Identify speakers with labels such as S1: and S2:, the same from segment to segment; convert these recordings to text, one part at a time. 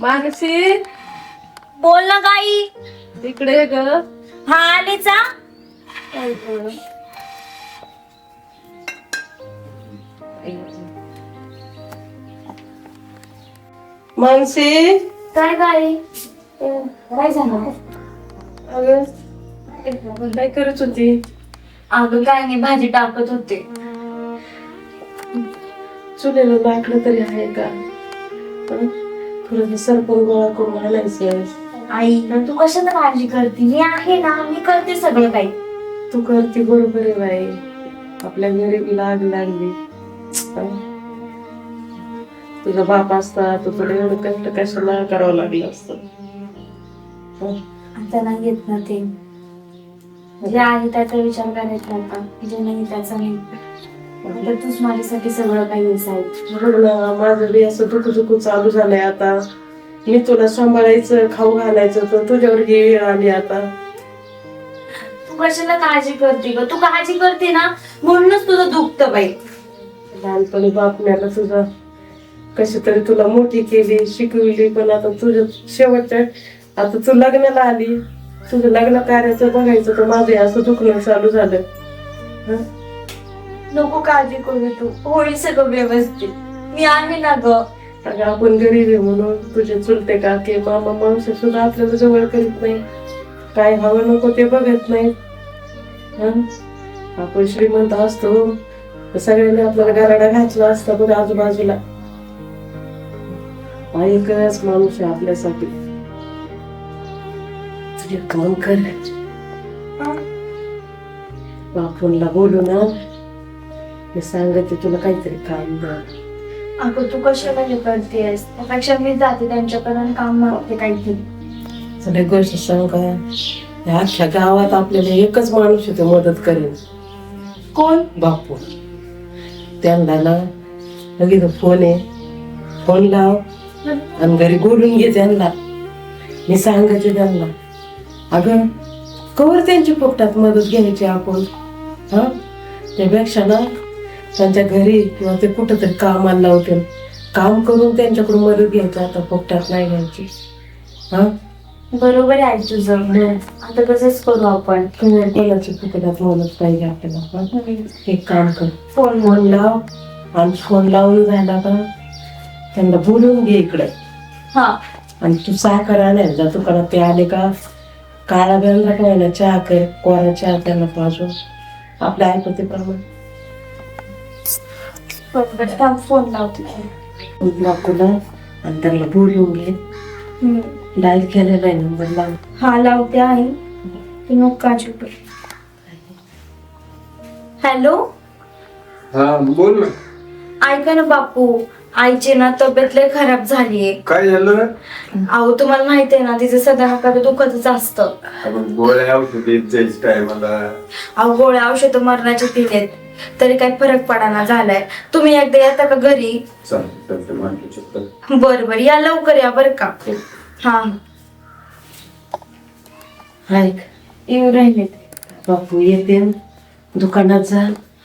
S1: मानसी
S2: बोल ना गाई.
S1: इकडे ये ग.
S2: हा आलेचा.
S1: मानसी
S2: काय गाई? काय झालं?
S1: अगं काय करत होती?
S2: अगं काय नाही, भाजी टाकत होते.
S1: चुलीला लाकडं तरी आहे का? थोडं सरपण गोळा करून आणायचं.
S2: आई तू कशाला काळजी करते? मी आहे ना, मी करते सगळं काही.
S1: तू करते बरोबर आहे बाई. आपल्या घरी लाग लागली. तुझा बाप असता तर तुला एवढं कष्ट कशाला करावं लागलं असतं.
S2: आता नाही येत ना ते. जे आहे त्याचा विचार करायचा आता, जे नाही त्याचा नाही. आता तूच माझ्यासाठी सगळं काही असायचं.
S1: बघ ना, माझं बी असं दुखू चालू झालंय आता. मी तुला सांभाळायचं, खाऊ घालायचं, तर तुझ्यावर ही वेळ आली आता.
S2: तू कशाला काळजी करते ग? तू काळजी करते ना म्हणूनच तुझं दुखतं बाई.
S1: लहानपणी बापण्याला तुझा कशी तरी तुला मोठी केली, शिकवली, पण आता तुझ्या शेवटच्या आता तू लग्नाला आली, तुझं लग्न कार्याचं बघायचं तर माझं असं दुखणं चालू झालं.
S2: नको काळजी करू तू, होईल सगळं व्यवस्थित. मी आहे ना ग.
S1: अगं आपण गरीब आहे म्हणून तुझे चुलते काके मामा मावशी सुद्धा आपल्याला जवळ करीत नाही. काय हवं नको ते बघत नाही. आपण श्रीमंत असतो तर सगळ्यांनी आपल्याला गराडा घातला असता बरं आजूबाजूला. एकच माणूस आहे आपल्यासाठी. तुझे काम कर, बापूंला बोलू ना, मी सांगते तुला काहीतरी काम द्या.
S2: अगं तू कशाला हे करतेस? त्यापेक्षा मी जाते त्यांच्याकडून काम मागते काहीतरी.
S1: तुला एक गोष्ट सांग का, या अख्ख्या गावात आपल्याला एकच माणूस येतो मदत करेल.
S2: कोण?
S1: बापू. त्यांना ना लगेच फोन आहे, फोन लाव आणि घरी बोलून घे त्यांना. मी सांगायचे त्यांना. अगं कवर त्यांची फुकटात मदत घ्यायची आपण. त्यापेक्षा ना त्यांच्या घरी किंवा ते कुठं तरी कामाला लावतील, काम करून त्यांच्याकडून मदत घ्यायची, आता फुकटात नाही घ्यायची.
S2: बरोबर आहे तुझं. आता तसंच करू आपण.
S1: कोणाची फुकटात मदत पाहिजे आपल्याला. एक काम कर,
S2: फोन
S1: फोन लाव आणि फोन लावून झाला का त्यांना बोलून घे इकडे. आणि तू साखर आणायला जा दुकानात. ते आले का काळा बेंदा खायला चहा कर, कोरा चहा त्यांना पाजून आपल्या ऐपतीप्रमाणे.
S2: फोन लावते
S1: तुला आणि त्यांना बोलून घे. डायल केलेला आहे नंबर लाव.
S2: हा लावते आहे. तू नको काळजी करू. हॅलो.
S3: हा बोल ना.
S2: ऐका ना बापू, आईची ना तब्येत लय खराब झालीये.
S3: काय झालं?
S2: अहो तुम्हाला माहिती आहे ना, तिचं सदा नका दुखतच असतं.
S3: गोळ्या औषधी टायमाला.
S2: अहो गोळ्या औषध मरणाचे दिलेत तरी काही फरक पडाना झालाय. तुम्ही एकदा येता का घरी? बर बर या, लवकर या बर का. हा
S1: ऐक,
S2: येऊ राहिले.
S1: बापू येते दुकानात जा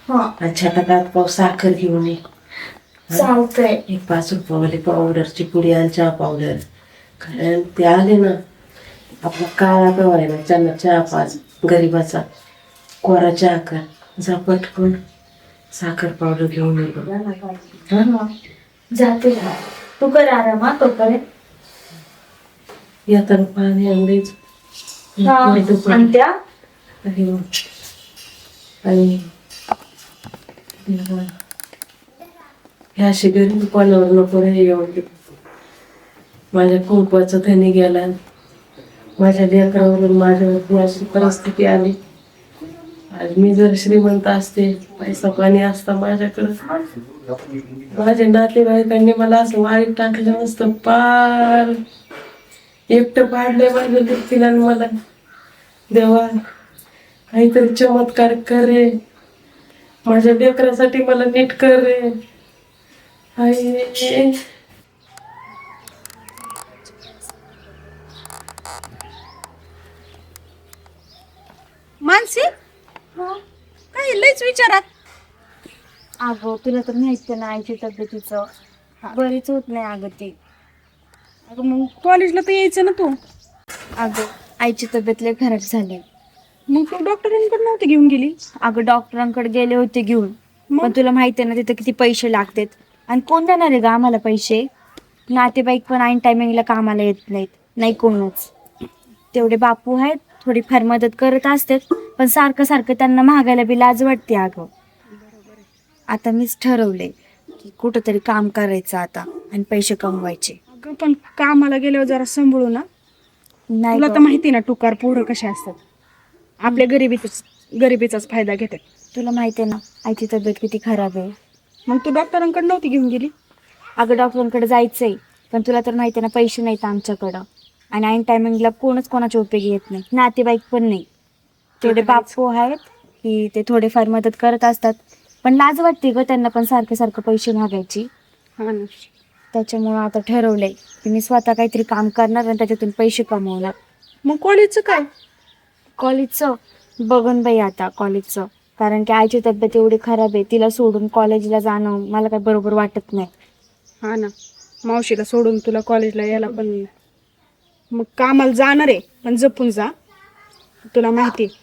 S2: हा
S1: आणि छटाकात पाव साखर घेऊन ये.
S2: चालतंय.
S1: एक 5 रुपयावाली पावडरची पुडी आणि चहा पावडर. कारण ते आले ना आपला काळा पेवायला त्यांना चहा पाच, गरीबाचा कोरा चहा कर. जा पटकून साखर पावडर घेऊन ये.
S2: जाते ना. तू कर आराम हा तोपर्यंत.
S1: येताना पाणी आणलीच.
S2: आणि त्या
S1: आणि ह्या अशी गरीब कोणावर नको रे येऊन. माझ्या कुंकवाचा धनी गेला, माझ्या लेकरावरून माझ्यावर अशी परिस्थिती आली. आज मी जर श्रीमंत असते, पैसा पाणी असता माझ्याकडं, माझ्या नातेवाईकांनी मला असं वाईट टाकलं नसतं. पार एकटं पाडलंय माझ्या लेकीला आणि मला. देवा काहीतरी चमत्कार कर रे, माझ्या लेकरासाठी मला नीट कर रे. आई
S4: मानसी काय लयच विचारात.
S2: अगं तुला तर माहिती ना आईची तब्येतीचं बरीच होत नाही. अगं ती
S4: अगं मग कॉलेजला तर यायचं ना तू.
S2: अगं आईची तब्येत लय खराब झाली.
S4: मग तू डॉक्टरांकडे नव्हती घेऊन गेली.
S2: अगं डॉक्टरांकडे गेले होते घेऊन, पण तुला माहिती आहे ना तिथे किती पैसे लागतात आणि कोण देणार आहे ग आम्हाला पैसे. नातेवाईक पण ऐन टायमिंगला कामाला येत नाहीत, नाही कोणच. तेवढे बापू आहेत, थोडीफार मदत करत असतात, पण सारखं सारखं त्यांना महागायला बी लाज वाटते अगं. आता मीच ठरवले की कुठंतरी काम करायचं आता आणि पैसे कमवायचे.
S4: अगं पण कामाला गेल्यावर जरा सांभाळू ना.
S2: नाही
S4: तुला
S2: गं,
S4: तर माहिती ना टुकार पोरं कसे असतात. आपल्या गरिबीचाच फायदा घेतात.
S2: तुला माहिती आहे ना आईची तब्येत किती खराब आहे.
S4: मग तू डॉक्टरांकडे नव्हती घेऊन गेली.
S2: अगं डॉक्टरांकडे जायचंय, पण तुला तर माहिती आहे ना पैसे नाहीत आमच्याकडं आणि ऐन टायमिंगला कोणच कोणाच्या उपयोगी येत नाही, नातेवाईक पण नाही. तेवढे बापू आहेत की ते थोडेफार मदत करत असतात, पण लाज वाटते ग त्यांना पण सारखं सारखं पैसे मागायची.
S4: हा ना.
S2: त्याच्यामुळं आता ठरवलंय की मी स्वतः काहीतरी काम करणार आणि त्याच्यातून पैसे कमवणार.
S4: मग कॉलेजचं काय.
S2: कॉलेजचं बघन बाई आता कॉलेजचं, कारण की आईची तब्येत एवढी खराब आहे, तिला सोडून कॉलेजला जाणं मला काय बरोबर वाटत नाही.
S4: हा ना. मावशीला सोडून तुला कॉलेजला यायला पण. मग कामाला जाणार आहे पण जपून जा. तुला माहिती आहे,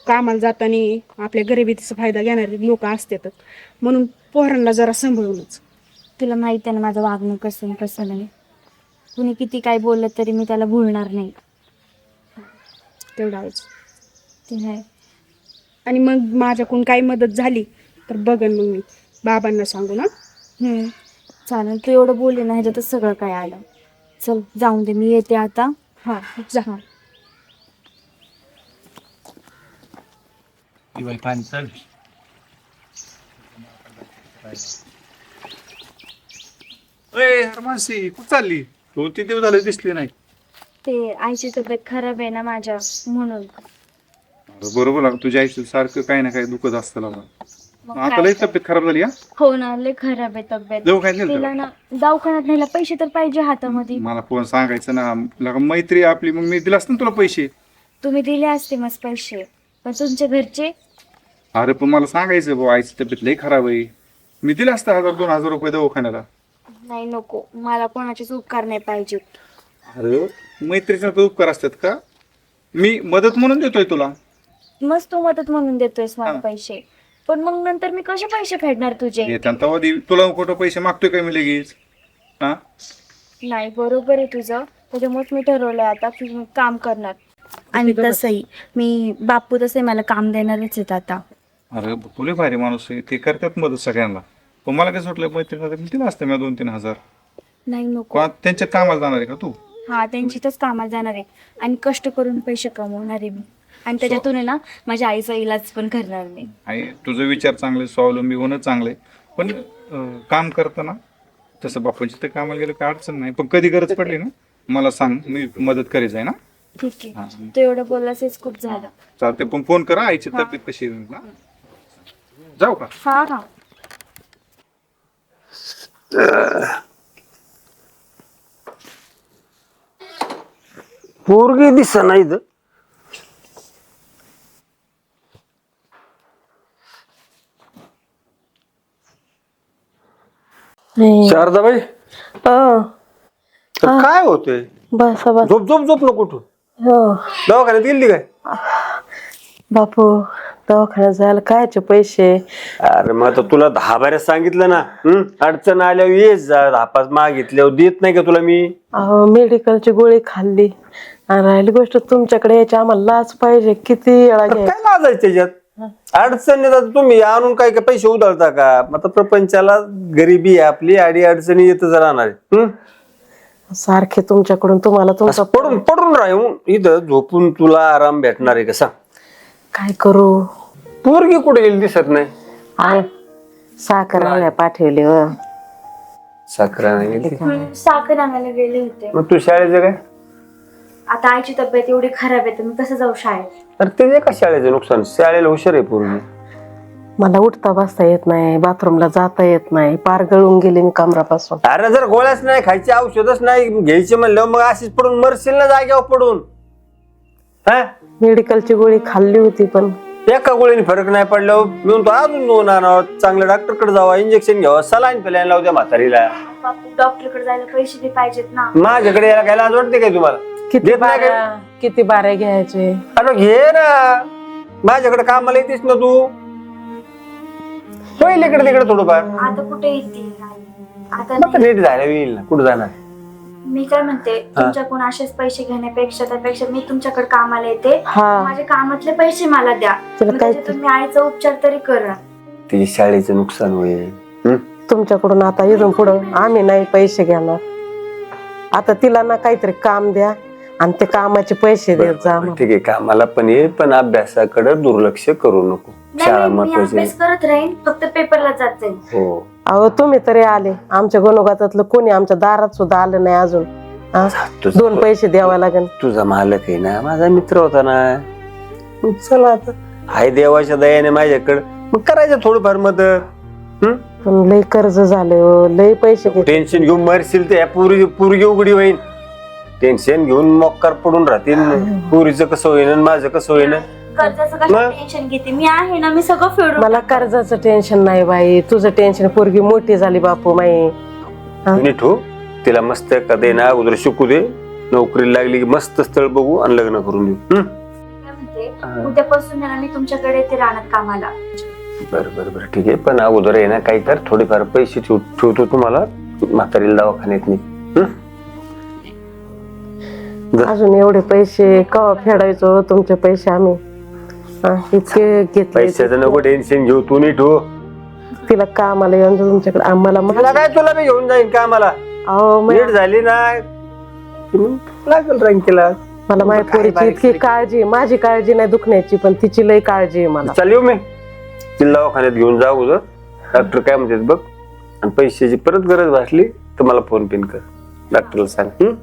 S4: कामाला जाताना आपल्या गरिबीचा फायदा घेणारे लोक असतात, म्हणून पोरांना जरा सांभाळूनच.
S2: तुला माहिती आहे ना माझं वागणं कसं आणि कसं नाही. कुणी किती काय बोललं तरी मी त्याला भुलणार नाही.
S4: तेवढा आहेच.
S2: ते आहे.
S4: आणि मग माझ्याकडून काही मदत झाली तर बघन मग मी बाबांना सांगू ना.
S2: चालेल, तू एवढं बोलली ना ह्याच्यातच सगळं काय आलं. चल जाऊन दे, मी येते आता.
S4: हा जा.
S2: हां.
S5: मानसी कुठं चालली? 2-3 दिवस झाले दिसली नाही.
S2: ते आईची तब्येत खराब आहे ना माझ्या, म्हणून.
S5: बरोबर आहे, तुझ्या आईचं सारखं काही ना काही दुखत असतं मला.
S2: मग
S5: आता
S2: काय
S5: लई
S2: तर.
S5: तब्येत खराब झाली. हा
S2: हो ना, लय खराब आहे तब्येत.
S5: जाऊ काय नेलं
S2: तिला ना दवाखान्यात न्यायला पैसे तर पाहिजे हातामध्ये.
S5: मला फोन सांगायचं ना, लगा मैत्री आपली, मग मी दिला असतं ना तुला पैसे.
S2: तुम्ही दिले असते मग पैसे, पण तुमच्या घरचे.
S5: अरे पण मला सांगायचं भाऊ, आईची तब्येत लई खराब आहे, मी दिला असतं 1000-2000 रुपये दवाखान्याला.
S2: नाही नको, मला कोणाचेच उपकार नाही पाहिजे.
S5: अरे मैत्रीचा तर उपकार असतात का? मी मदत म्हणून देतोय तुला.
S2: मस्त तू मदत म्हणून देतोयस मला
S5: हा.
S2: पैसे, पण मग नंतर मी कसे पैसे फेडणार तुझे.
S5: येताना तेव्हा तुला कुठं पैसे मागतोय काय मी लगेच? हा
S2: नाही, बरोबर आहे तुझं. त्याच्यामुळेच मी ठरवलंय आता की मी काम करणार. आणि तसंही मी बापू तसंही मला काम देणारच आहेत आता.
S5: अरे तुले भारी माणूस आहे, ते करतात मदत सगळ्यांना. पण मला काय सुटलं, मैत्रिणीला दिला असतं मी 2-3 हजार.
S2: नाही नको.
S5: त्यांच्या कामाला जाणार आहे का तू?
S2: हा, त्यांच्यातच कामाला जाणार आहे आणि कष्ट करून पैसे कमवणार आहे मी. आणि त्याच्यातून आहे ना माझ्या आईचा इलाज पण करणार मी.
S5: आणि तुझं विचार चांगले, स्वावलंबी होणं चांगलंय, पण काम करताना तसं बापूंची तर कामाला गेलं काय अडचण नाही, पण कधी गरज पडली ना मला सांग, मी मदत करायचं आहे ना.
S2: ठीक आहे, तू एवढं बोललास हेच खूप झालं.
S5: चालते, पण फोन करा आईची तब्येत कशी आहे ना. जाऊ का?
S2: हा हा.
S6: पोरगी दिसा नाही इथं. शारदाबाई, तर काय होतंय?
S1: बस बस.
S6: झोप झोप झोप नको कुठून.
S1: हो
S6: दवाखान्यात गेली काय?
S1: बापू, दवाखान्यात जायला कायचे पैसे.
S6: अरे मग आता तुला 10 बाऱ्या सांगितलं ना, अडचण आल्यावर ये जा, 10-5 मागितल्यावर देत नाही का तुला मी?
S1: अहो मेडिकलची गोळी खाल्ली आणि राहिली गोष्ट तुमच्याकडे यायची आम्हाला लाच पाहिजे. किती वेळा
S6: तर
S1: घ्यायची.
S6: काय लाजायचं त्याच्यात? अडचण येतात तुम्ही आणून काय काय पैसे उधळता का? आता प्रपंचाला गरिबी आहे आपली, आडी अडचणी येतच राहणार आहे.
S1: सारखे तुमच्याकडून तुम्हाला तुमचा
S6: असं पडून पडून राहून इथं झोपून तुला आराम भेटणार आहे कसा?
S1: काय करू.
S6: पोरगी कुठे गेली दिसत नाही.
S1: अहो, साखर आणायला पाठवली हो.
S6: साखरा नाही गेली.
S2: साखर आणायला गेले होते.
S6: मग तू शाळेचं काय?
S2: आता आईची तब्येत एवढी खराब आहे तर मी कसं जाऊ शाळेत.
S6: अरे ते का शाळेचं नुकसान? शाळेला हुशार आहे पोरगी.
S1: मला उठता बसता येत नाही, बाथरूमला जाता येत नाही, पार गळून गेली मी कमरापासून.
S6: अरे जर गोळ्याच नाही खायची, औषधच नाही घ्यायची म्हणल्यावर मग अशीच पडून मरशील ना जाग्यावर पडून.
S1: मेडिकलची गोळी खाल्ली होती पण
S6: एका गोळीने फरक नाही पडल्यावर मी म्हणतो अजून 2 आणावं, चांगल्या डॉक्टरकडे जावा, इंजेक्शन घ्यावं, सलाईन प्यायला लावू त्या म्हातारीला.
S2: बापू डॉक्टरकडे जायला पैसे बी पाहिजेत ना.
S6: माझ्याकडे यायला काय लाज वाटते काय तुम्हाला? देत नाही काय?
S1: किती बाऱ्या घ्यायचे?
S6: अरे घे ना, माझ्याकडे कामाला येतेस ना तू. पहिले इकडे तिकडे थोडंफार
S2: आता कुठे येते आता
S6: आता
S2: नाही.
S6: नीट झालं येईल ना, कुठं जाणार?
S2: मी काय म्हणते तुमच्याकडून असेच पैसे घेण्यापेक्षा त्यापेक्षा मी तुमच्याकडे कामाला येते.
S1: हा.
S2: माझ्या कामातले पैसे मला द्या.
S1: तुला
S2: मग
S1: काय
S2: त्याच्यातून मी आईचा उपचार तरी करा.
S6: तिच्या शाळेचं नुकसान होईल.
S1: तुमच्याकडून आता इथून पुढं आम्ही नाही पैसे घेणार. आता तिला ना काहीतरी काम द्या आणि ते कामाचे पैसे देत जा.
S6: ठीक आहे, कामाला पण ये, पण अभ्यासाकडे दुर्लक्ष करू नको. शाळा
S2: नाही मी
S6: महत्वाची
S2: अभ्यास करत राहीन, फक्त पेपरला जात जाईन.
S6: हो.
S1: अहो तुम्ही तरी आले, आमच्या गुणगातातलं कोणी आमच्या दारात सुद्धा आलं नाही अजून. हा?
S6: तुझं-
S1: 2 पैसे द्यावा लागेल.
S6: तुझा मालक आहे ना, माझा मित्र होता ना. मग चला आता आहे देवाच्या दयाने माझ्याकडे, मग करायचं थोडंफार मदत.
S1: पण लय कर्ज झाले हो, लय पैसे घेतले.
S6: टेन्शन घेऊन मरशील तर पोरगी उघडी होईल. टेन्शन घेऊन मोक्कार पडून राहतील. पोरीचं कसं होईन आणि माझं कसं होईन.
S2: कर्जाचं कसं टेन्शन घेते मी, आहे ना, मी सगळं फेडून.
S1: मला कर्जाचं टेन्शन नाही बाई, तुझं टेन्शन. पोरगी मोठी झाली बापू माई.
S6: नीट हो, तिला मस्त कधी ना अगोदर शिकू दे, नोकरीला लागली की मस्त स्थळ बघू आणि लग्न करून देऊ.
S2: काय म्हणते उद्यापासून आहे ना मी तुमच्याकडे येते राहणार कामाला.
S6: बरं ठीक आहे, पण अगोदर आहे ना काही तर थोडेफार पैसे ठेवतो तुम्हाला म्हातारीला दवाखान्यात नाही.
S1: अजून एवढे पैसे कवा फेडायचो तुमचे पैसे आम्ही? इतके घेतले.
S6: पैशाचं नको टेन्शन घेऊ, तू नीट हो.
S1: तिला कामाला येऊन तुमच्याकडे आम्हाला
S6: मला काय तुला मी घेऊन जाईन का मला?
S1: अहो
S6: नीट झाली ना लागल रँकीला.
S1: मला माझ्या पोरीची इतकी काळजी, माझी काळजी नाही दुखण्याची, पण तिची लय काळजी आहे मला.
S6: चाल येऊ मी तिला दवाखान्यात घेऊन जाऊ उद्या. डॉक्टर काय म्हणतात बघ, आणि पैशाची परत गरज भासली तर मला फोन पिन कर, डॉक्टरला सांग.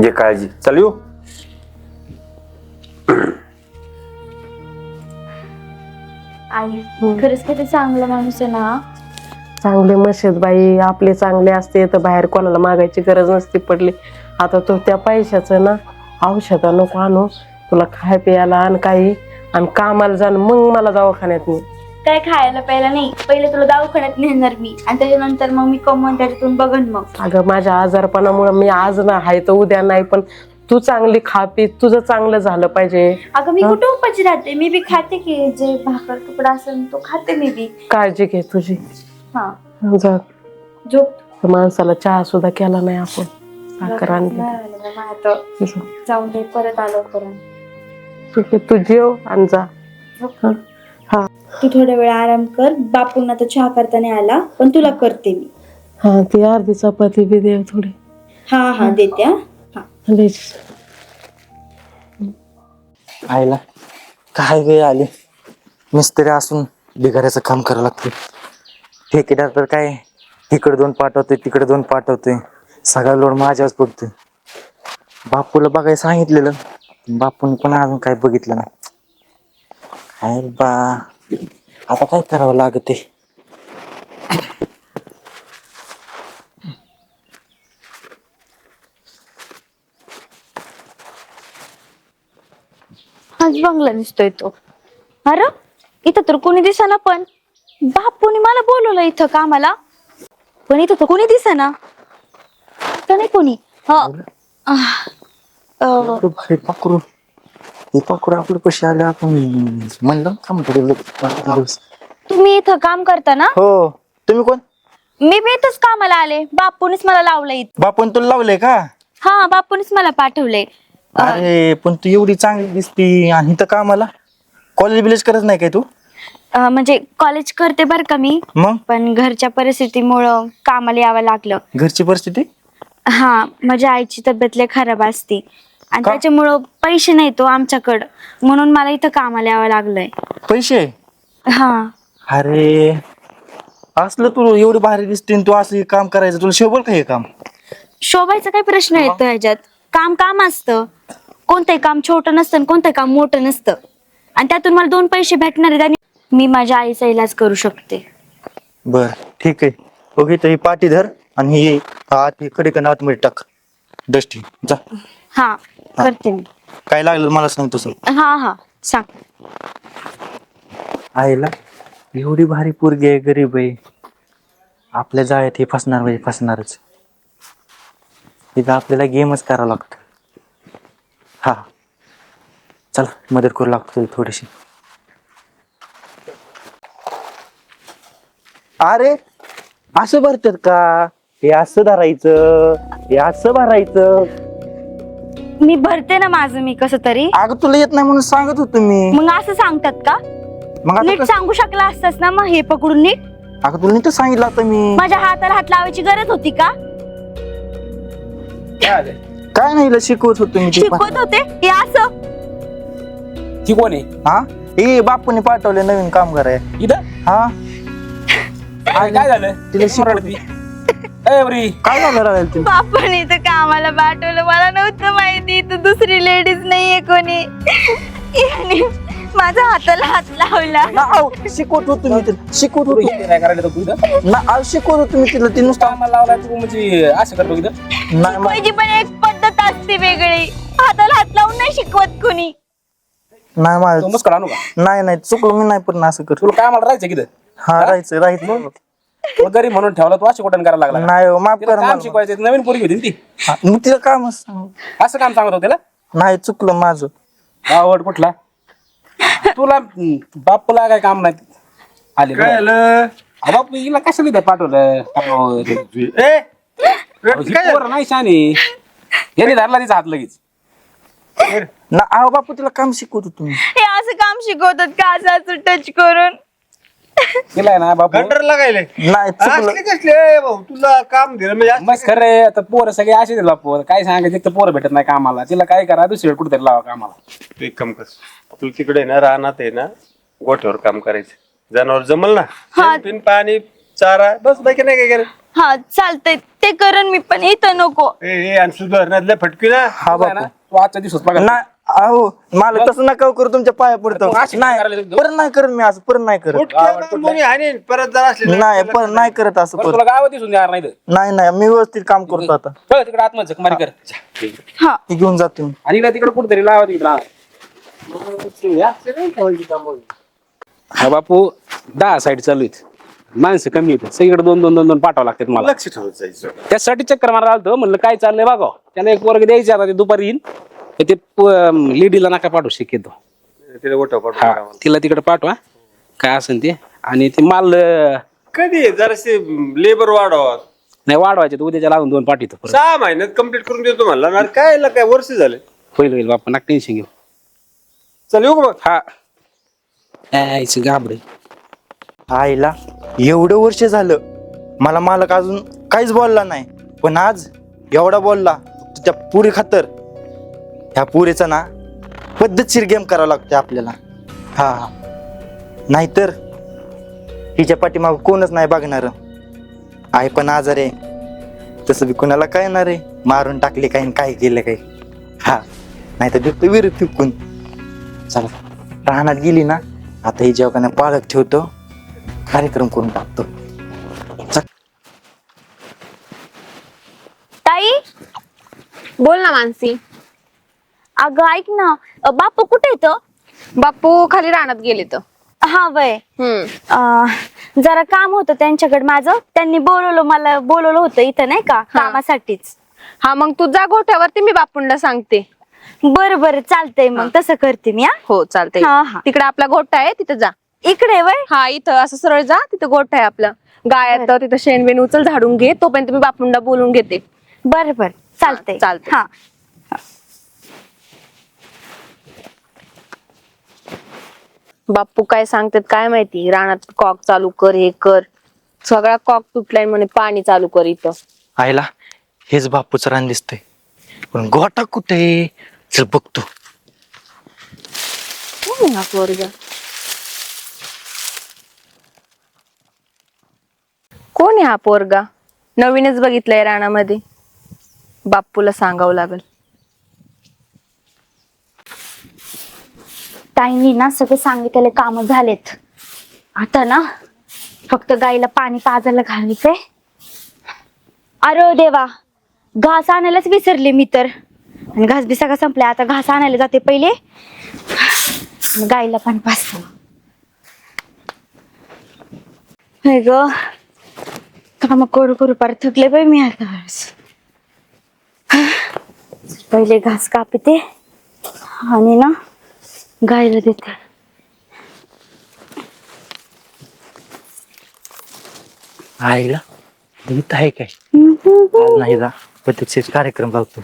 S6: घे काळजी. चाल येऊ.
S2: आई खरंच किती चांगला माणूस आहे ना.
S1: चांगले मशेद बाई, आपले चांगले असते तर बाहेर कोणाला मागायची गरज नसती पडली. आता तो त्या पैशाचं ना औषध नको आणू, तुला खाय प्यायला आण काही, आणि कामाला जाण, मग मला दवाखान्यात नाही.
S2: काय खायला प्यायला नाही, पहिले तुला दवाखान्यात नेणार मी, आणि त्याच्यानंतर मग मी कमवून त्याच्यातून बघन. मग
S1: अगं माझ्या आजारपणामुळे मी आज ना हाय तर उद्या नाही, पण तू चांगली खा पी, तुझं चांगलं झालं पाहिजे.
S2: अगं मी कुठे उपाशी राहते, मी बी खाते की जे भाकर तुकडा असेल तो खाते मी बी.
S1: काळजी घे तुझी.
S2: हा
S1: जा.
S2: झोप.
S1: माणसाला चहा सुद्धा केला नाही आपण, साखर आणली.
S2: जाऊन दे, परत आलो परत.
S1: ठीक आहे, तू जेव आणि जा. हा
S2: तू थोडा वेळ आराम कर. बापूंना तर चहा करताना आला, पण तुला करते मी.
S1: हा ती अर्धी चपाती बी दे थोडी.
S2: हा देते.
S7: आईला काय गे आले, मिस्त्री असून बिगाऱ्याचं काम करावं लागतं. ठेकेदार तर काय तिकडे 2 पाठवते, तिकडे 2 पाठवते, सगळा लोड माझ्याच पडतोय. बापूला बघायला सांगितलेलं, बापूने पण अजून काय बघितलं नाही. काय बा, आता काय करावं लागते.
S2: आज बंगला दिसतोय तो. अरे इथं तर कोणी दिसेना, पण बापूने मला बोलवलं इथं कामाला, पण इथं तर कोणी दिसेना. तर नाही कोणी.
S7: पाखरू हे पाखरू आपले पैसे आले, आपण म्हणलं काम दिवस.
S2: तुम्ही इथं काम करता ना?
S7: हो. तुम्ही कोण?
S2: मी बी इथंच कामाला आले, बापूनेच मला लावलंय इथं.
S7: बापून तुला लावलंय का?
S2: हा, बापूनेच मला पाठवलंय.
S7: अरे पण तू एवढी चांगली दिसती आणि इथं कामाला कॉलेज बिलेज करत नाही काय तू?
S2: म्हणजे कॉलेज करते बर का मी,
S7: मग
S2: पण घरच्या परिस्थितीमुळं कामाला यावं लागलं.
S7: घरची परिस्थिती?
S2: हा, माझ्या आईची तब्येत लय खराब असते आणि त्याच्यामुळं पैसे नाही तो आमच्याकडं, म्हणून मला इथं कामाला यावं लागलंय.
S7: पैसे?
S2: हा.
S7: अरे असलं तू एवढी भारी दिसते तू असं काम करायचं, तुला शोभल का हे काम?
S2: शोभायचा काही प्रश्न येतो ह्याच्यात? काम काम असतं, कोणतंही काम छोटं नसतं, कोणतंही काम मोठं नसतं, आणि त्यातून मला 2 पैसे भेटणार आहेत आणि मी माझ्या आईचा इलाज करू शकते.
S7: बर ठीक आहे. ओके, तर ही पाठी धर आणि ही आत कडे आतमध्ये टाक डस्टी. जा.
S2: हा करते मी.
S7: काय लागलं मला सांग तसं.
S2: हा सांग.
S7: आईला एवढी भारी पोरगी आहे, गरीब आहे, आपल्या जाळ्यात हे फसणार म्हणजे फसणारच. इथं आपल्याला गेमच करावं लागतं. हा चल मदत करू लागतो तुला थोडीशी. अरे असं भरतात का? हे असं धरायचं, हे असं भरायचं.
S2: मी भरते ना माझं मी कसं तरी.
S7: अगं तुला येत नाही म्हणून सांगत होतो मी.
S2: मग असं सांगतात का?
S7: मग आता
S2: नीट सांगू शकला असतास ना मग हे पकडून नीट.
S7: अगं तुला नीट सांगितलं आता मी.
S2: माझ्या हाताला हात लावायची गरज होती का?
S7: काय नाही हिला शिकवत होतो मी.
S2: शिकवत होते हे असं.
S8: ती कोण आहे?
S7: हा हे बापूने पाठवले नवीन कामगार आहे.
S8: इथं
S7: हा
S8: काय झालं?
S7: तिला शिकवत.
S8: ए बरी,
S7: काय झालं राहील तुला?
S2: बापाने इथं कामाला पाठवलं, मला नव्हतं माहिती इथं दुसरी लेडीज नाहीये कोणी. याने माझ्या हाताला हात लावला.
S7: शिकवत होतो मी तिला, शिकवत होतो
S8: काय करायला तू इथं?
S7: ना. आज शिकवत होतो मी तिला. ती नुसतं
S8: कामाला लावला तू म्हणजे असं करतो इथं?
S7: नाही
S2: शिकवायची पण एक पद्धत असते वेगळी. हाताला हात लावून नाही शिकवत कोणी.
S7: नाही
S8: तू
S7: माझं
S8: मुस्कळ आणू का?
S7: नाही चुकलो मी, नाही पण असं करतो.
S8: तुला कामाला राहायचं की इथं?
S7: हा राहायचं.
S8: मग गरीब म्हणून ठेवला तू अशी कुठं करायला लागला?
S7: नाही हो, माफ
S8: तिला
S7: कर
S8: काम
S7: मला.
S8: शिकवायचं, नवीन पोरगी होती ना ती.
S7: हा, मग तिला कामच सांग.
S8: असं काम सांगत होते
S7: नाही चुकलं माझं.
S8: आवड कुठला तुला? बापूला काय काम नाही आले
S3: काय झालं?
S8: बापू हिला कशाला इथं पाठवलं? पोरं नाही शानी. यांनी धरला तिचा हात लगेच.
S7: ना आहो बापू तिला काम शिकवत होतो मी.
S2: हे असं काम शिकवतात का? असं टच करून.
S8: तिला आहे ना बापू
S3: गटर लागायले
S7: नाही चुकलं.
S3: असले कसले भाऊ, तुला काम दिलं म्हणजे असं
S8: मग खरं आहे, आता पोरं सगळे असे दिला पोर काय सांगायचं, एक तर पोरं भेटत नाही कामाला. तिला काय करा, दुसरीकडे कुठेतरी लावा कामाला.
S3: तू एक काम कर.
S6: तू तिकडे आहे ना रानात आहे ना गोठ्यावर काम करायचं. जनावर जमल ना, शेण, पाणी, चारा, बस बाकी नाही काय करायचं.
S2: हा चालतंय ते करण मी, पण इथं नको.
S3: ए आणि सुधारण्यातल्या फटकी ना.
S7: हा
S8: तुला आहे ना,
S7: बापू.
S8: तू आजच्या दिवसात बघा.
S7: नाही अहो मला तसं नका करू, तुमच्या पाया पडतो.
S8: मग अशी काय करायला
S7: नाही
S8: लागली?
S7: परत नाही करत मी असं, परत नाही करत.
S3: उठ मुली हाणीन, परत जरा असले
S7: नाही परत नाही करत असं
S8: बरं,
S7: परत.
S8: तुला गावात दिसून देणार नाही तर.
S7: नाही मी व्यवस्थित काम करतो आता.
S8: चल तिकडे आत्महत्या मारी कर.
S2: हा
S7: ती घेऊन जातो मी.
S8: आणि तिकडे कुठेतरी लावा तिकडे. हा बापू 10 साईड चालू आहेत, माणसं कमी आहेत, सगळीकडे दोन पाठवावं लागतात मला.
S3: लक्ष ठेवत जायचं.
S8: त्यासाठी चक्कर मारायला आलतो, म्हणलं काय चाललंय बघा. त्याला एक वर्ग द्यायचे, आता ते दुपारी येईन. ते लेडीला नका पाठवू शक्यतो.
S3: तिला गोठा
S8: हा
S3: पाठवा.
S8: तिला तिकडे पाठवा काय असेल ते. आणि ते माल
S3: कधी जरासे लेबर वाढवा.
S8: नाही वाढवायचे, तर उद्याच्या लागून 2 पाठवतो परत.
S3: 6 महिन्यात कम्प्लीट करून देतो म्हणला ना. काय वर्ष झाले.
S8: होईल बापा, नका टेन्शन घेऊ.
S3: चल येऊ का मग?
S8: हा घाबरे.
S7: आईला एवढं वर्ष झालं मला मालक अजून काहीच बोलला नाही, पण आज एवढा बोलला. त्या पुरी खातर ह्या पुरीचा ना पद्धतशीर गेम करावा लागतो आपल्याला. हा नाहीतर हिच्या पाठीमाग कोणच नाही बघणार. आई पण आजार आहे, तसं बी कोणाला काय येणार आहे. मारून टाकले काही काय केलं काही. हा नाही तर देतो विरोध फिकून. चला राहण्यात गेली ना, आता ही जेव्हा पाळत ठेवतो, कार्यक्रम करून टाकतो.
S2: ताई
S9: बोल ना मानसी.
S2: अगं ऐक ना, बापू कुठे येतो?
S9: बापू खाली रानात गेले तर.
S2: हा वय जरा काम होतं त्यांच्याकडे माझं. त्यांनी मला बोलवलं होतं इथं नाही का, कामासाठीच.
S9: हा मग तू जा गोठ्यावरती, मी बापूंना सांगते.
S2: बरं चालतंय मग तसं करते मी.
S9: हो चालतंय.
S2: हा.
S9: तिकडे आपला गोठा आहे, तिथं जा.
S2: इकडे वय.
S9: हा इथं असं सरळ जा, तिथं गोठा आहे आपलं. गायात तिथं शेणबेन उचल, झाडून घे. तोपर्यंत मी बापूंना बोलून घेते.
S2: बरं चालतंय.
S9: चालतंय.
S2: हा
S9: बाप्पू काय सांगतात काय माहिती. रानात कॉक चालू कर, हे कर. सगळा कॉक तुटलाय म्हणे, पाणी चालू कर इथं.
S7: आईला हेच बापूचं रान दिसतंय, पण गोटा कुठे? चल बघतो.
S9: कोण हा पोरगा? कोण आहे हा पोरगा? नवीनच बघितलंय रानामध्ये. बाप्पूला सांगावं लागल.
S2: ताईंनी ना सगळे सांगितलेले काम झालेत. आता ना फक्त गाईला पाणी पाजायला घालायचंय. अरे देवा, घास आणायलाच विसरले मी तर. आणि घास बी सगळा संपलाय. आता घास आणायला जाते पहिले, गाईला पाणी पाजतो. हे ग काम करू करू पार थकले बाई मी आता वेळेस. पहिले घास कापते आणि ना गायला देते.
S7: आईला इथं आहे काय आज नाही जा प्रत्यक्षच कार्यक्रम बघतो.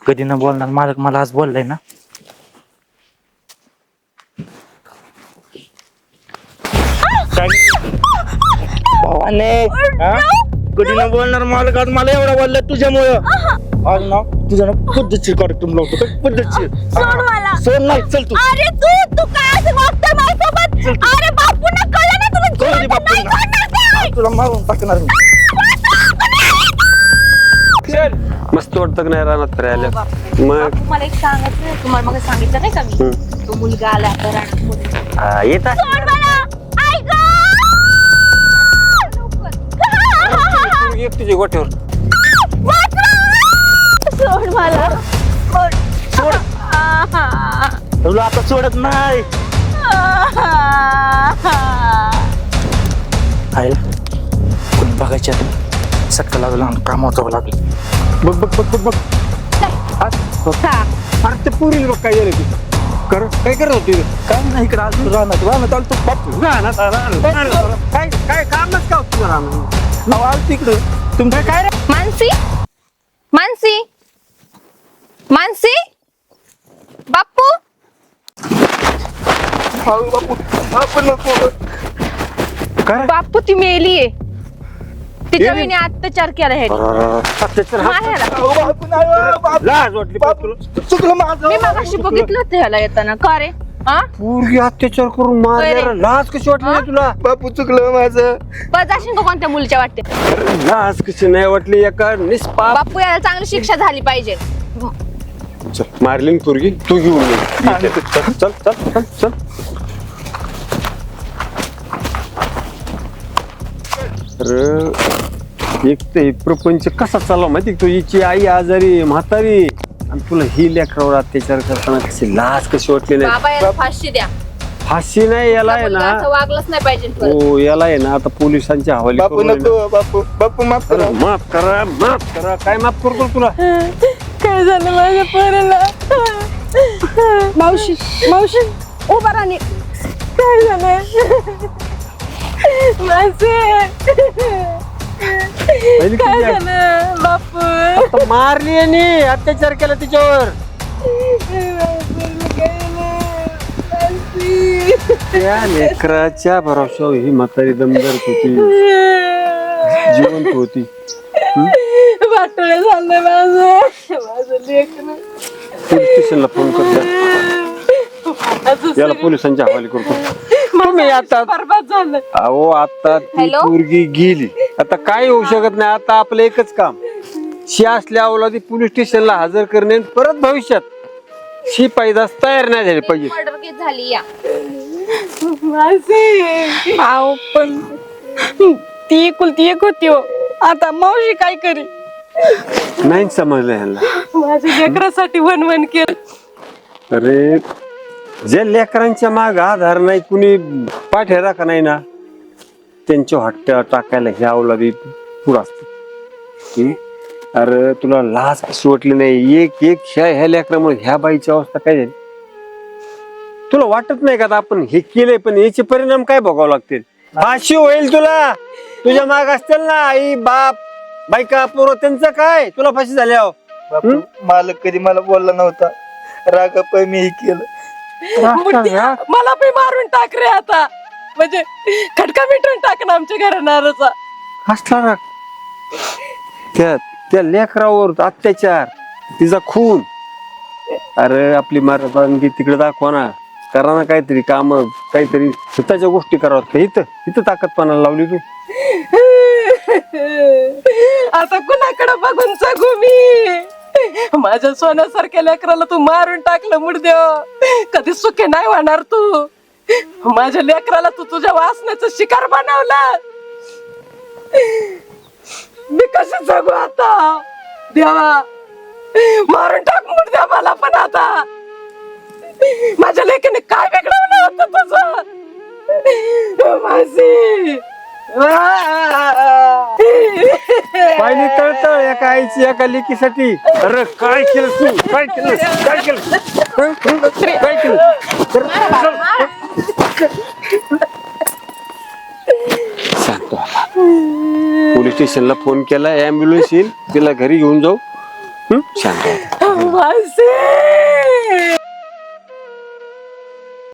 S7: कधी न बोलणार मालक मला आज बोललाय ना. भावाने कधी न बोलणार मालक आज मला एवढा बोललाय तुझ्यामुळं. आज ना तुझ्या पद्धतशीर कार्यक्रम लावतो पद्धतशीर. सोड नाही चल तू.
S2: अरे तू काय असं वागतोय माझ्यासोबत? अरे बापूंना कळलं ना तुला
S7: कळलं की बापूंना?
S2: नाही सोडणार ते.
S7: तुला मारून टाकणार मी.
S3: मस्त वाटतं का नाही रानात फिरायला? मग
S9: मला एक सांगायचं नाही, तुम्हाला मग सांगितलं नाही का मी, तो मुलगा आला आता रानात.
S6: येत आहे.
S2: सोड मला. आई गं!
S3: एकटीच्या गोठ्यावर
S2: सोड मला. सोड.
S7: तुला आता सोडत नाही. आईला कुठं बघायच्या सटका लागला आणि कामावर जावं लागलं.
S3: बघ बघ बघ बघ बघ. अरे ते पुरील बघ काय झालं तिथं. काय करत होती?
S7: काय नाही इकडे आज राहणार आलतो बापू.
S3: काय काय कामच का होतं रानात?
S7: आलं तिकडं तुमचं काय रे?
S9: मानसी मानसी मानसी बाप्पू बाप्पू ती मेलीये. तिच्यावर अत्याचार केला हे
S3: लाज वाटली बघ तुला.
S7: चुकलं माझं.
S9: मी मगाशी बघितलं होतं ह्याला येताना. का रे? हा
S3: पोरगी अत्याचार करून मारल्यावर लाज कशी वाटली नाही तुला?
S7: बापू चुकलं माझं.
S9: जाशील का कोणत्या मुलीच्या वाटते?
S3: लाज कशी नाही वाटली? एका निष्पाप
S9: बाप्पू याला चांगली शिक्षा झाली पाहिजे.
S3: मारली ना पोरगी. तू घेऊन ये. चल चल चल चल चल. अरे एक तर हे प्रपंच कसा चालला माहिती का? तुझी आई आजारी म्हातारी आणि तुला ही लेकरावर अत्याचार करताना कशी लाज कशी वाटली नाही?
S9: बाबा याला फाशी द्या.
S3: फाशी नाही याला आहे
S9: मुलगा
S3: ना.
S9: असं वागलंच नाही पाहिजे परत.
S3: हो याला आहे ना आता पोलिसांच्या हवाली
S7: बापू
S3: करून आहे ना.
S7: नको. बापू बापू माफ करा.
S3: अरे माफ करा माफ करा. काय माफ करतो तुला?
S2: काय झालं माझ्या पोराला?
S4: मावशी मावशी उभा राहणे.
S2: काय झालं?
S3: पहिली
S2: काय
S3: किती आहे?
S2: झालं बापू?
S3: आता मारली आणि अत्याचार केला तिच्यावर. त्या लेकराच्या भरोशावर ही म्हातारी दमदार होती, जिवंत होती.
S2: वाटोळे झालं माझं लेकरं.
S3: पोलीस स्टेशनला फोन करतो. याला पोलिसांच्या हवाली करतो. तुम्ही आता
S2: बरबाद झालं.
S3: अहो आता ती
S9: हॅलो?
S3: पोरगी गेली. आता काय होऊ शकत नाही. आता आपलं एकच काम शी असल्या अवलादी पोलीस स्टेशनला हजर करणे आणि परत भविष्यात शी पैदास तयार नाही झाली पाहिजे.
S9: मर्डर केस झाली या.
S4: आव पण ती एकुलती एक होती हो. आता मावशी काय करी?
S3: नाही समजलं ह्यांना.
S2: माझ्या लेकरासाठी वनवन केलं.
S3: अरे जे लेकरांच्या माग आधार नाही कुणी पाठ्या राखा नाही ना त्यांच्या हट्ट्या टाकायला ह्या अवलादी पुढं असत. अरे तुला लाज कशी वाटली नाही? एक एक ह्या लेकरामुळे ह्या बाईची अवस्था काय झाली? तुला वाटत नाही का आता आपण हे केलंय पण याचे परिणाम काय भोगावं लागतील? फाशी होईल तुला. तुझ्या माग असतील ना आई बाप बायका पोरं त्यांचं काय? तुला फाशी झाल्यावर
S7: बापू मालक कधी मला बोलला नव्हता. रागापाय मी हे केलं.
S2: मला पण मारून टाक रे आता. म्हणजे खटका मिटून टाक ना आमच्या घराणारचा.
S3: हसला राग. त्या लेकरावर अत्याचार तिचा खून. अरे आपली मारबानगी तिकडे दाखवा ना. करा ना काहीतरी काम, काहीतरी स्वतःच्या गोष्टी करावं. इथं ताकदपणाला लावली तू.
S2: आता कुणाकडे बघून जगू मी? माझ्या सोन्यासारख्या लेकराला तू मारून टाकलं मुडदेव. कधी सुखी नाही होणार तू. माझ्या लेकराला तू तुझ्या वासनाचं शिकार बनवला. मी कसं जगू आता देवा? मारून टाक मुडदेव मला पण आता. माझ्या लेकीने काय बिघडवलं होतं तुझं? माझी
S3: पाहिली तळतळ एका आईची एका लेकीसाठी. अरे काय केलं तू? काय केलं? काय केलं? हं? काय केलं? शांत व्हा. पोलीस स्टेशनला फोन केला, ऍम्ब्युलन्स येईल, तिला घरी घेऊन जाऊ. शांत व्हा.